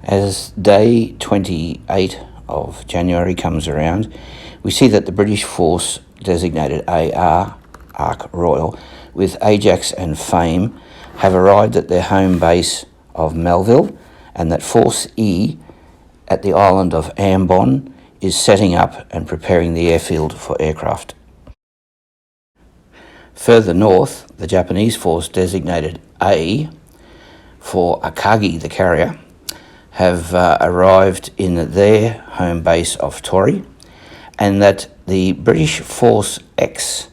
As day 28 of January comes around, we see that the British force designated AR, Ark Royal, with Ajax and Fame have arrived at their home base of Melville, and that Force E at the island of Ambon is setting up and preparing the airfield for aircraft. Further north, the Japanese force designated A for Akagi the carrier have arrived in their home base of Tori, and that the British Force X,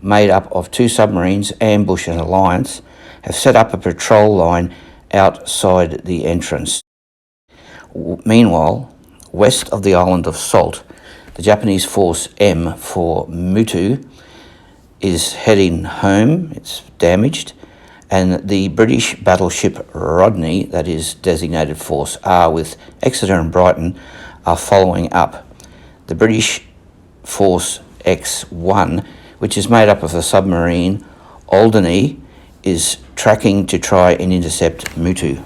made up of 2 submarines, Ambush and Alliance, have set up a patrol line outside the entrance. Meanwhile, west of the island of Salt, the Japanese Force M for Mutu is heading home. It's damaged, and the British battleship Rodney, that is designated Force R with Exeter and Brighton, are following up. The British Force X1, which is made up of a submarine, Alderney, is tracking to try and intercept Mutu.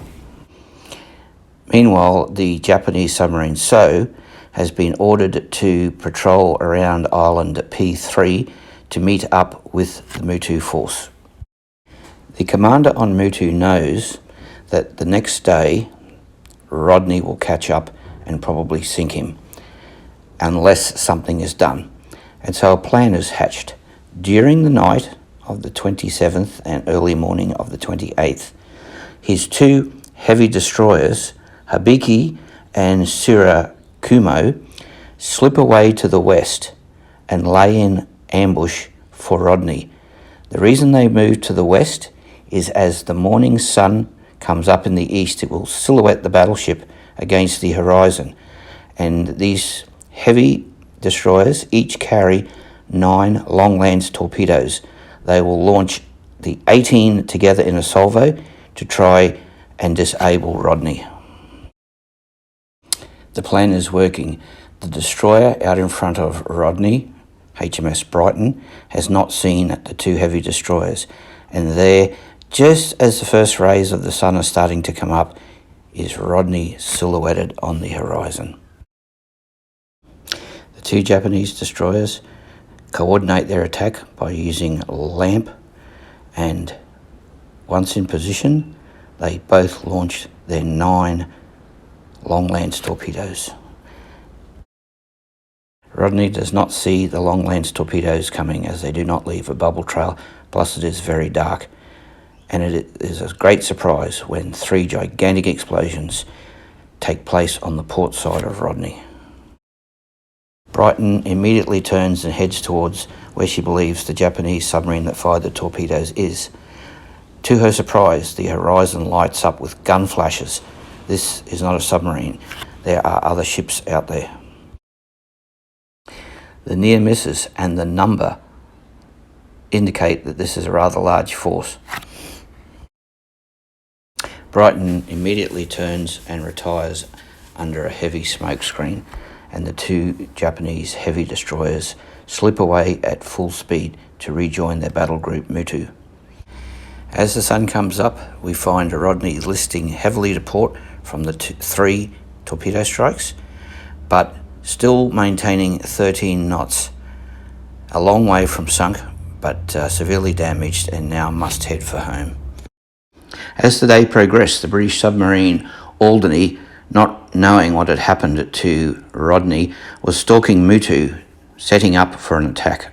Meanwhile, the Japanese submarine So has been ordered to patrol around island P3 to meet up with the Mutu force. The commander on Mutu knows that the next day Rodney will catch up and probably sink him, unless something is done. And so a plan is hatched. During the night of the 27th and early morning of the 28th, his 2 heavy destroyers, Hibiki and Shirakumo, slip away to the west and lay in ambush for Rodney. The reason they move to the west is as the morning sun comes up in the east, it will silhouette the battleship against the horizon. And these heavy destroyers each carry 9 long-lance torpedoes. They will launch the 18 together in a salvo to try and disable Rodney. The plan is working. The destroyer out in front of Rodney, HMS Brighton, has not seen the 2 heavy destroyers, and there, just as the first rays of the sun are starting to come up, is Rodney silhouetted on the horizon. The 2 Japanese destroyers coordinate their attack by using lamp, and once in position, they both launch their 9 long-lance torpedoes. Rodney does not see the long-lance torpedoes coming, as they do not leave a bubble trail, plus it is very dark, and it is a great surprise when 3 gigantic explosions take place on the port side of Rodney. Brighton immediately turns and heads towards where she believes the Japanese submarine that fired the torpedoes is. To her surprise, the horizon lights up with gun flashes. This is not a submarine. There are other ships out there. The near misses and the number indicate that this is a rather large force. Brighton immediately turns and retires under a heavy smoke screen, and the 2 Japanese heavy destroyers slip away at full speed to rejoin their battle group Mutu. As the sun comes up, we find Rodney listing heavily to port from the 3 torpedo strikes, but still maintaining 13 knots, a long way from sunk, but severely damaged, and now must head for home. As the day progressed, the British submarine Alderney, not knowing what had happened to Rodney, was stalking Mutu, setting up for an attack.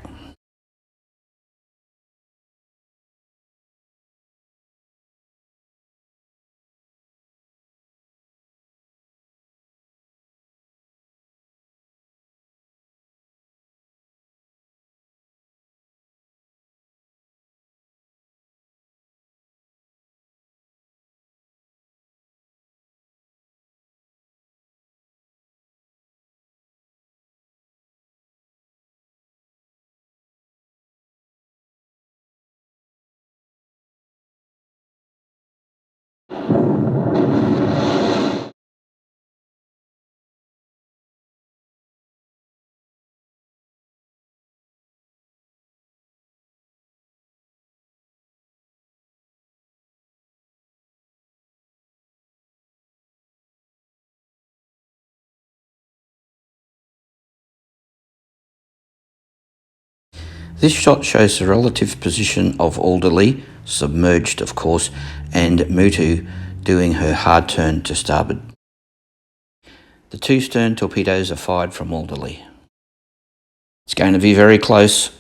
This shot shows the relative position of Alderley, submerged of course, and Mutu doing her hard turn to starboard. The two stern torpedoes are fired from Alderley. It's going to be very close.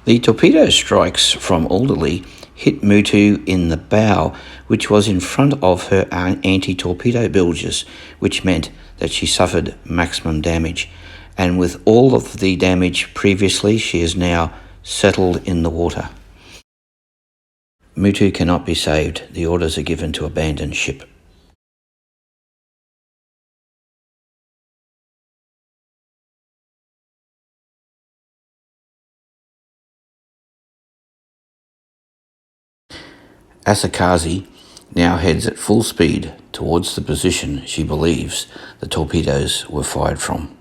The torpedo strikes from Alderley hit Mutu in the bow, which was in front of her anti-torpedo bilges, which meant that she suffered maximum damage. And with all of the damage previously, she is now settled in the water. Mutu cannot be saved. The orders are given to abandon ship. Asakazi now heads at full speed towards the position she believes the torpedoes were fired from.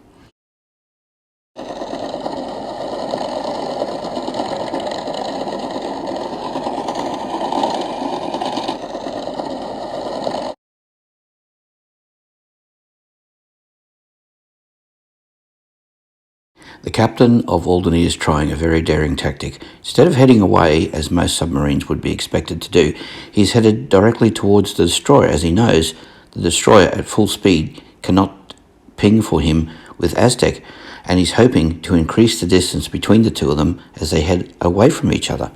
The captain of Alderney is trying a very daring tactic. Instead of heading away, as most submarines would be expected to do, he's headed directly towards the destroyer, as he knows the destroyer at full speed cannot ping for him with Aztec, and he's hoping to increase the distance between the two of them as they head away from each other.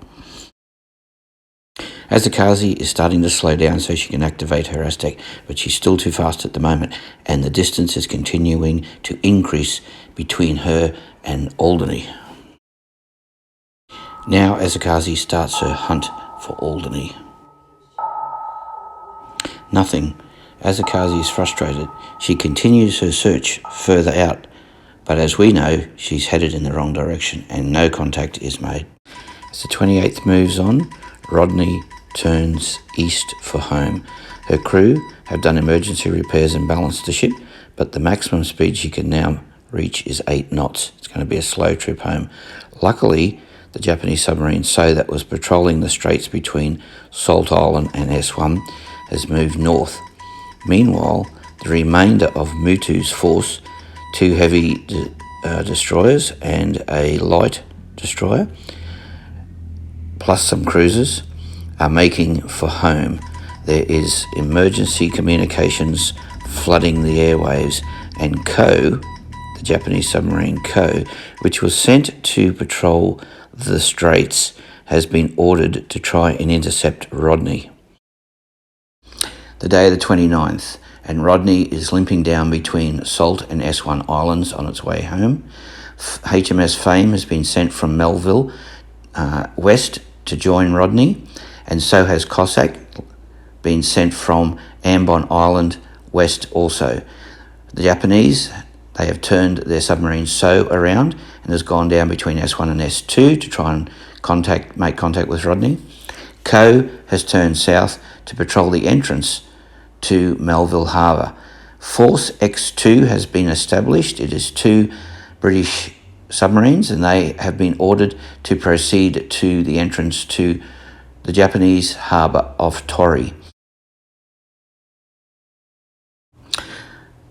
Asakazi is starting to slow down so she can activate her Aztec, but she's still too fast at the moment, and the distance is continuing to increase between her and Alderney. Now Asakazi starts her hunt for Alderney. Nothing. Asakazi is frustrated. She continues her search further out, but as we know, she's headed in the wrong direction and no contact is made. As the 28th moves on, Rodney turns east for home. Her crew have done emergency repairs and balanced the ship, but the maximum speed she can now reach is 8 knots. It's going to be a slow trip home. Luckily, the Japanese submarine So that was patrolling the straits between Salt Island and S1 has moved north. Meanwhile, the remainder of Mutu's force, 2 heavy destroyers and a light destroyer, plus some cruisers, are making for home. There is emergency communications flooding the airwaves, and Ko, the Japanese submarine Ko, which was sent to patrol the straits, has been ordered to try and intercept Rodney. The day of the 29th, and Rodney is limping down between Salt and S1 islands on its way home. HMS Fame has been sent from Melville west to join Rodney, and so has Cossack been sent from Ambon Island west also. The Japanese, they have turned their submarine So around and has gone down between S1 and S2 to try and make contact with Rodney. Ko has turned south to patrol the entrance to Melville Harbour. Force X2 has been established. It is 2 British submarines, and they have been ordered to proceed to the entrance to the Japanese harbour of Torii.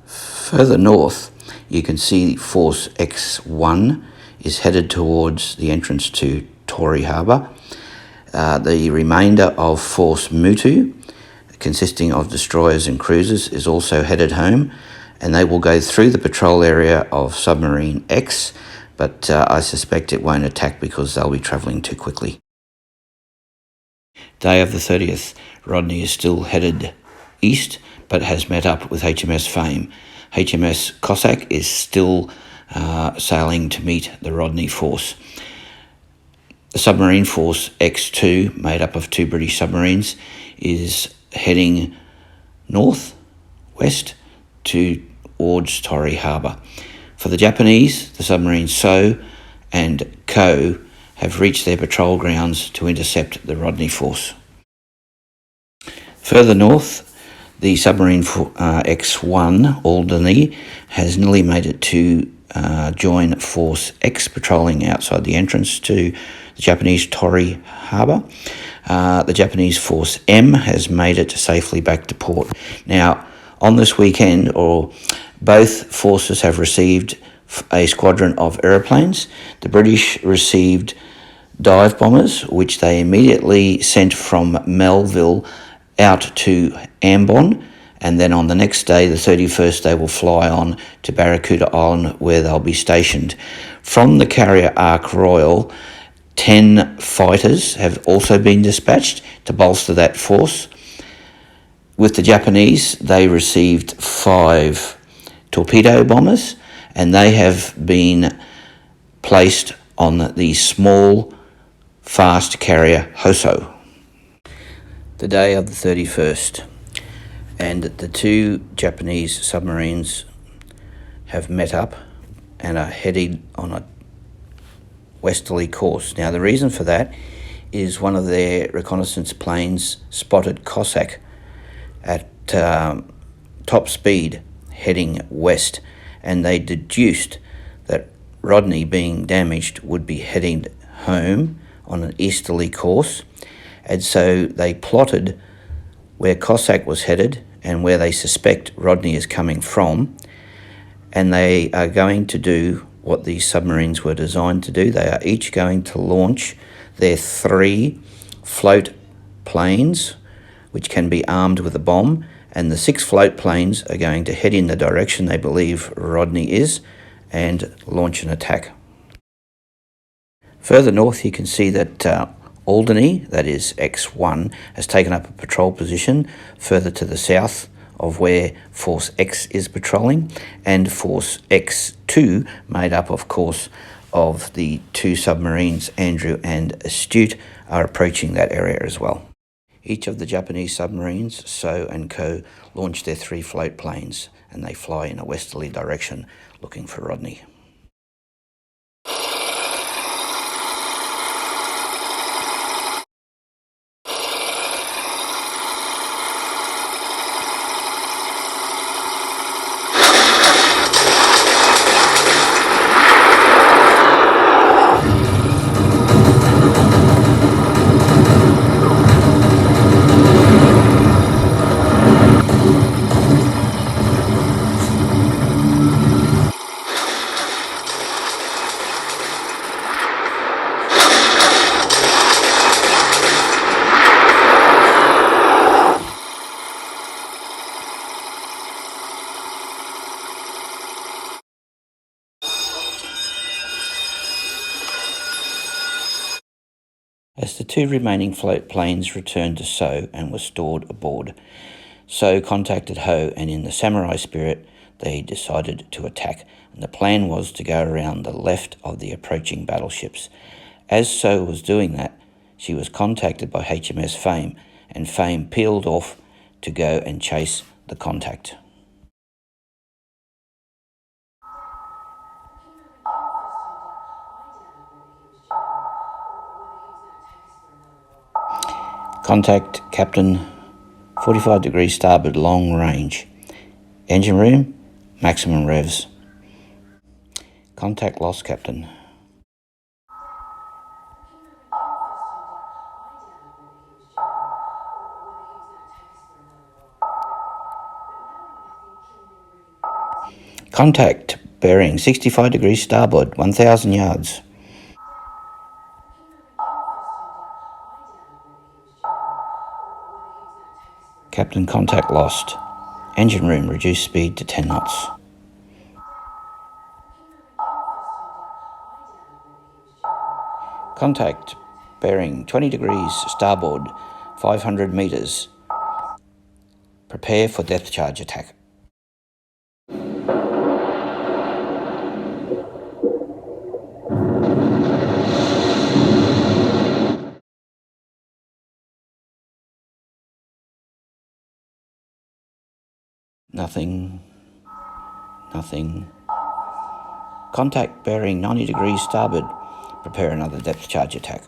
Further north, you can see Force X1 is headed towards the entrance to Torii Harbour. The remainder of Force Mutu, consisting of destroyers and cruisers, is also headed home, and they will go through the patrol area of Submarine X, but I suspect it won't attack because they'll be travelling too quickly. Day of the 30th, Rodney is still headed east, but has met up with HMS Fame. HMS Cossack is still sailing to meet the Rodney force. The submarine force X2, made up of 2 British submarines, is heading north-west towards Torii Harbour. For the Japanese, the submarines So and Ko have reached their patrol grounds to intercept the Rodney force. Further north, the submarine X1, Alderney, has nearly made it to join Force X patrolling outside the entrance to the Japanese Torii harbour. The Japanese Force M has made it safely back to port. Now, on this weekend, both forces have received a squadron of aeroplanes. The British received dive bombers, which they immediately sent from Melville out to Ambon, and then on the next day, the 31st, they will fly on to Barracuda Island, where they'll be stationed. From the carrier Ark Royal, 10 fighters have also been dispatched to bolster that force. With the Japanese, they received 5 torpedo bombers, and they have been placed on the small, fast carrier Hoso. The day of the 31st, and the 2 Japanese submarines have met up and are heading on a westerly course. Now, the reason for that is one of their reconnaissance planes spotted Cossack at top speed heading west, and they deduced that Rodney, being damaged, would be heading home on an easterly course, and so they plotted where Cossack was headed and where they suspect Rodney is coming from, and they are going to do what these submarines were designed to do. They are each going to launch their 3 float planes, which can be armed with a bomb, and the 6 float planes are going to head in the direction they believe Rodney is and launch an attack. Further north, you can see that Alderney, that is X1, has taken up a patrol position further to the south of where Force X is patrolling, and Force X2, made up, of course, of the 2 submarines, Andrew and Astute, are approaching that area as well. Each of the Japanese submarines, So and Co, launch their 3 float planes, and they fly in a westerly direction looking for Rodney. As the 2 remaining float planes returned to So and were stored aboard, So contacted Ho, and in the samurai spirit, they decided to attack, and the plan was to go around the left of the approaching battleships. As So was doing that, she was contacted by HMS Fame, and Fame peeled off to go and chase the contact. Contact Captain, 45 degrees starboard, long range. Engine room, maximum revs. Contact lost, Captain. Contact bearing 65 degrees starboard, 1,000 yards. Captain, contact lost. Engine room, reduce speed to 10 knots. Contact bearing 20 degrees starboard, 500 metres. Prepare for depth charge attack. Nothing. Contact bearing 90 degrees starboard. Prepare another depth charge attack.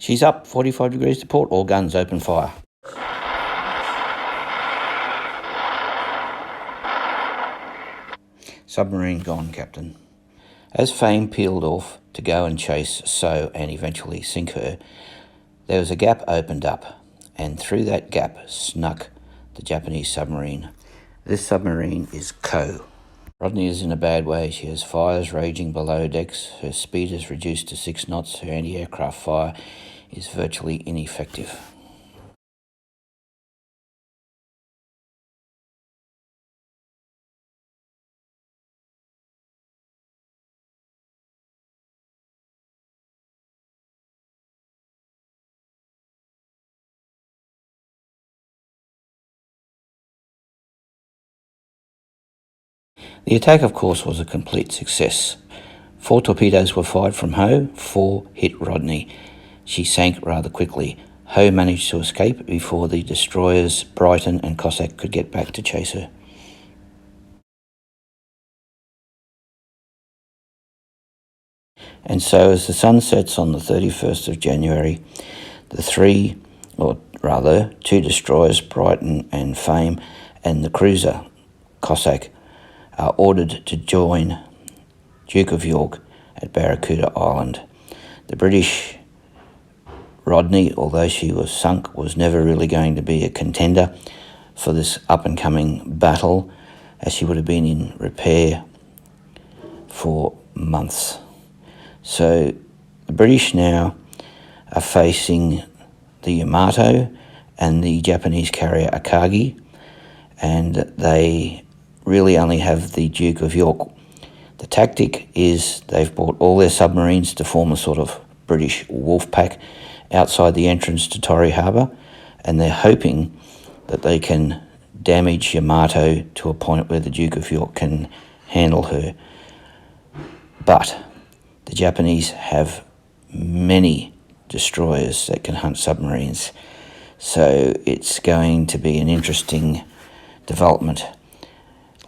She's up, 45 degrees to port, all guns open fire. Submarine gone, Captain. As Fame peeled off to go and chase So and eventually sink her, there was a gap opened up, and through that gap snuck the Japanese submarine. This submarine is Ko. Rodney is in a bad way. She has fires raging below decks. Her speed is reduced to 6 knots. Her anti-aircraft fire is virtually ineffective. The attack, of course, was a complete success. 4 torpedoes were fired from Ho, 4 hit Rodney. She sank rather quickly. Ho managed to escape before the destroyers Brighton and Cossack could get back to chase her. And so as the sun sets on the 31st of January, the 2 destroyers, Brighton and Fame, and the cruiser, Cossack, are ordered to join Duke of York at Barracuda Island. The British Rodney, although she was sunk, was never really going to be a contender for this up-and-coming battle, as she would have been in repair for months. So the British now are facing the Yamato and the Japanese carrier Akagi, and they really only have the Duke of York. The tactic is they've brought all their submarines to form a sort of British wolf pack outside the entrance to Torrey Harbour, and they're hoping that they can damage Yamato to a point where the Duke of York can handle her. But the Japanese have many destroyers that can hunt submarines, so it's going to be an interesting development.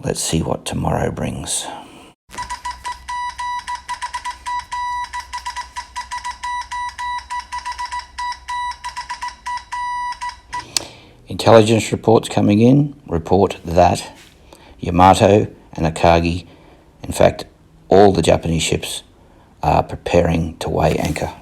Let's see what tomorrow brings. Intelligence reports coming in report that Yamato and Akagi, in fact all the Japanese ships, are preparing to weigh anchor.